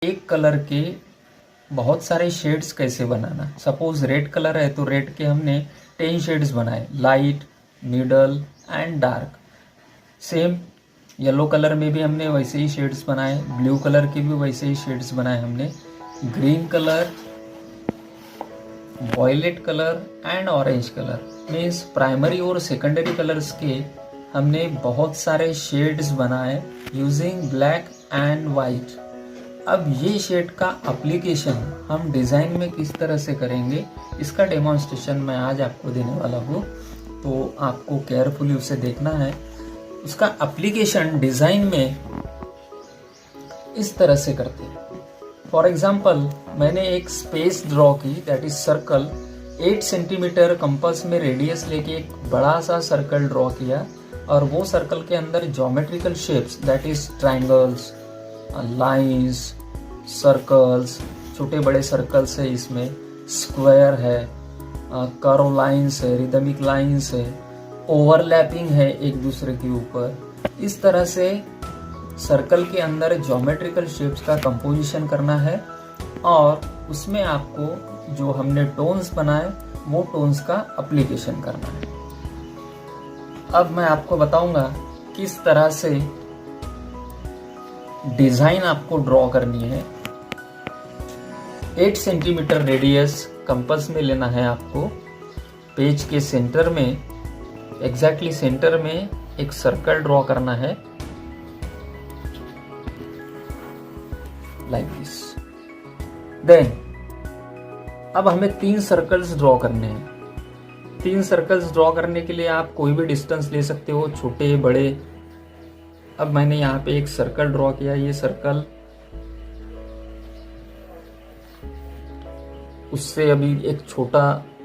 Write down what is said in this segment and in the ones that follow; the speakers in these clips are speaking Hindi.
एक कलर के बहुत सारे शेड्स कैसे बनाना। सपोज रेड कलर है तो रेड के हमने 10 शेड्स बनाए, light, middle and dark. Same yellow colour में भी हमने वैसे ही शेड्स बनाए, ब्लू कलर के भी वैसे ही शेड्स बनाए हमने, green colour, violet colour and orange colour. Means primary और सेकेंडरी कलर्स के हमने बहुत सारे शेड्स बनाए यूजिंग ब्लैक एंड वाइट। अब ये शेड का एप्लीकेशन हम डिज़ाइन में किस तरह से करेंगे, इसका डेमोन्स्ट्रेशन मैं आज आपको देने वाला हूँ। तो आपको केयरफुली उसे देखना है। उसका एप्लीकेशन डिज़ाइन में इस तरह से करते हैं। फॉर एग्जाम्पल मैंने एक स्पेस ड्रॉ की, that is circle. 8 centimetre compass में रेडियस लेके एक बड़ा सा सर्कल ड्रॉ किया और वो सर्कल के अंदर geometrical shapes, that is triangles, lines, circles, छोटे बड़े सर्कल्स है, इसमें स्क्वायर है, कर्व लाइंस है, रिदमिक लाइंस है, ओवरलैपिंग है एक दूसरे के ऊपर। इस तरह से सर्कल के अंदर ज्योमेट्रिकल शेप्स का कंपोजिशन करना है और उसमें आपको जो हमने टोन्स बनाए वो टोन्स का एप्लीकेशन करना है। अब मैं आपको बताऊंगा किस तरह से डिजाइन आपको ड्रॉ करनी है। 8 सेंटीमीटर रेडियस कंपास में लेना है आपको। पेज के सेंटर में, एग्जैक्टली सेंटर में एक सर्कल ड्रॉ करना है, लाइक दिस। देन अब हमें 3 सर्कल्स ड्रॉ करने हैं। 3 सर्कल्स ड्रॉ करने के लिए आप कोई भी डिस्टेंस ले सकते हो, छोटे बड़े। अब मैंने यहाँ पे एक सर्कल ड्रॉ किया। ये सर्कल, उससे अभी एक छोटा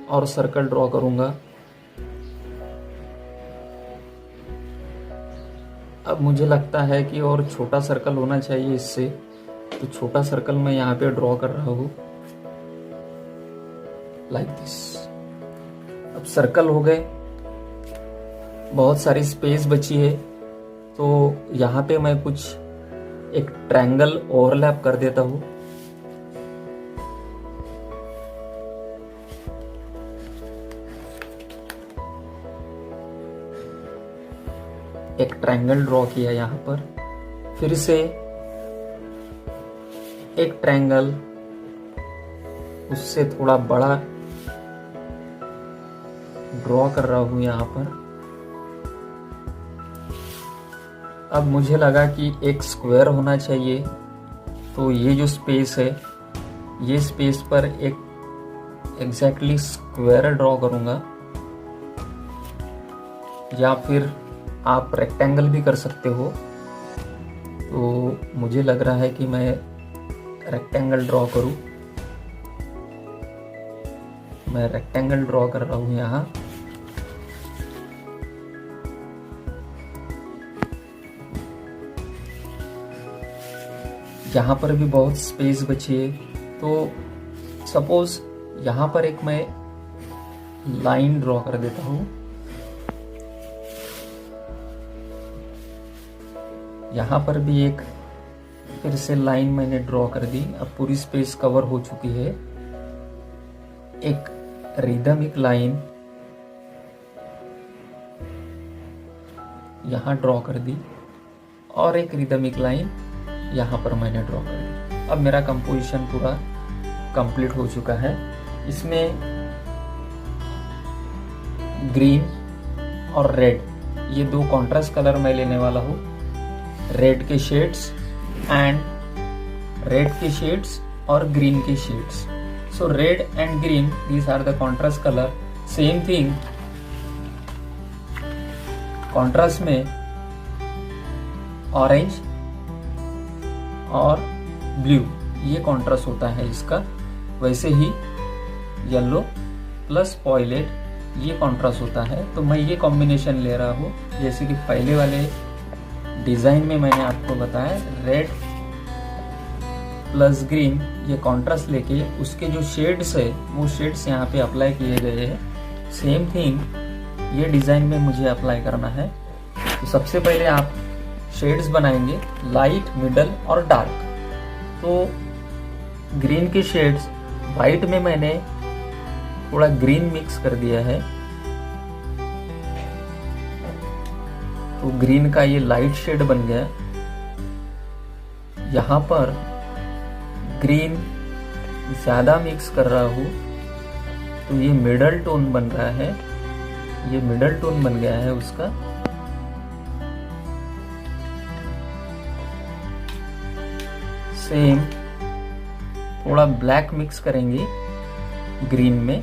और सर्कल ड्रॉ करूंगा। अब मुझे लगता है कि और छोटा सर्कल होना चाहिए इससे, तो छोटा सर्कल मैं यहाँ पे ड्रॉ कर रहा हूँ, लाइक दिस। अब सर्कल हो गए, बहुत सारी स्पेस बची है, तो यहाँ पे मैं कुछ एक ट्रायंगल ओवरलैप कर देता हूँ। एक ट्रायंगल ड्रॉ किया यहाँ पर, फिर से एक ट्रायंगल, उससे थोड़ा बड़ा ड्रॉ कर रहा हूँ यहाँ पर। अब मुझे लगा कि एक स्क्वायर होना चाहिए, तो ये जो स्पेस है, ये स्पेस पर एक एग्जैक्टली स्क्वायर ड्रॉ करूंगा, या फिर आप रेक्टेंगल भी कर सकते हो। तो मुझे लग रहा है कि मैं रेक्टेंगल ड्रॉ करूं। मैं रेक्टेंगल ड्रॉ कर रहा हूं यहाँ। यहाँ पर भी बहुत स्पेस बची है, तो सपोज यहाँ पर एक मैं लाइन ड्रॉ कर देता हूँ। यहाँ पर भी एक फिर से लाइन मैंने ड्रॉ कर दी। अब पूरी स्पेस कवर हो चुकी है। एक रिदमिक लाइन यहाँ ड्रॉ कर दी और एक रिदमिक लाइन यहाँ पर मैंने ड्रॉ कर दी। अब मेरा कंपोजिशन पूरा कंप्लीट हो चुका है। इसमें ग्रीन और रेड, ये 2 कॉन्ट्रास्ट कलर मैं लेने वाला हूँ। रेड के शेड्स और ग्रीन के shades. So red and green, these are the contrast colour. Same thing contrast में ऑरेंज और ब्लू, ये कॉन्ट्रास्ट होता है इसका। वैसे ही येलो प्लस वॉयलेट, ये कॉन्ट्रास्ट होता है। तो मैं ये कॉम्बिनेशन ले रहा हूँ, जैसे कि पहले वाले डिजाइन में मैंने आपको बताया, रेड प्लस ग्रीन, ये कॉन्ट्रास्ट लेके उसके जो शेड्स है वो शेड्स यहाँ पे अप्लाई किए गए हैं। सेम थिंग ये डिजाइन में मुझे अप्लाई करना है। तो सबसे पहले आप शेड्स बनाएंगे, लाइट, मिडल और डार्क। तो ग्रीन की शेड्स, वाइट में मैंने थोड़ा ग्रीन मिक्स कर दिया है, तो ग्रीन का ये लाइट शेड बन गया। यहाँ पर ग्रीन ज्यादा मिक्स कर रहा हूँ तो ये मिडल टोन बन रहा है, ये मिडल टोन बन गया है उसका। सेम थोड़ा ब्लैक मिक्स करेंगे ग्रीन में,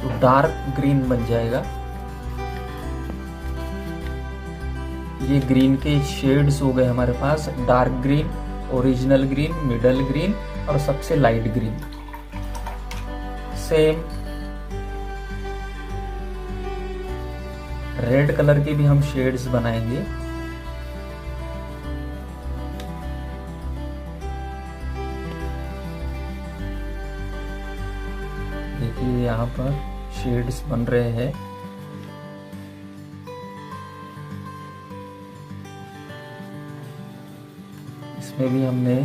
तो डार्क ग्रीन बन जाएगा। ये ग्रीन के शेड्स हो गए हमारे पास, dark green, original green, middle green और सबसे light green. Same red colour के भी हम शेड्स बनाएंगे। देखिए यहाँ पर शेड्स बन रहे हैं। इसमें भी हमने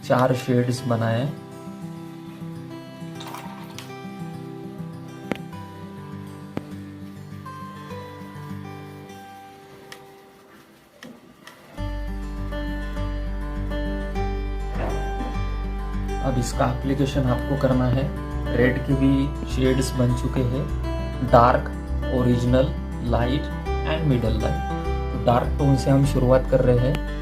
4 शेड्स बनाए। अब इसका एप्लीकेशन आपको करना है। रेड के भी शेड्स बन चुके हैं, dark, original, light and middle light. तो डार्क टोन से हम शुरुआत कर रहे हैं।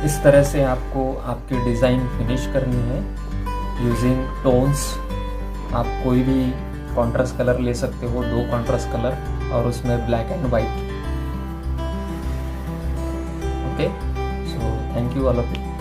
इस तरह से आपको आपकी डिज़ाइन फिनिश करनी है यूजिंग टोन्स। आप कोई भी कॉन्ट्रास्ट कलर ले सकते हो, 2 कॉन्ट्रास्ट कलर और उसमें black and white. Okay, so thank you all of you.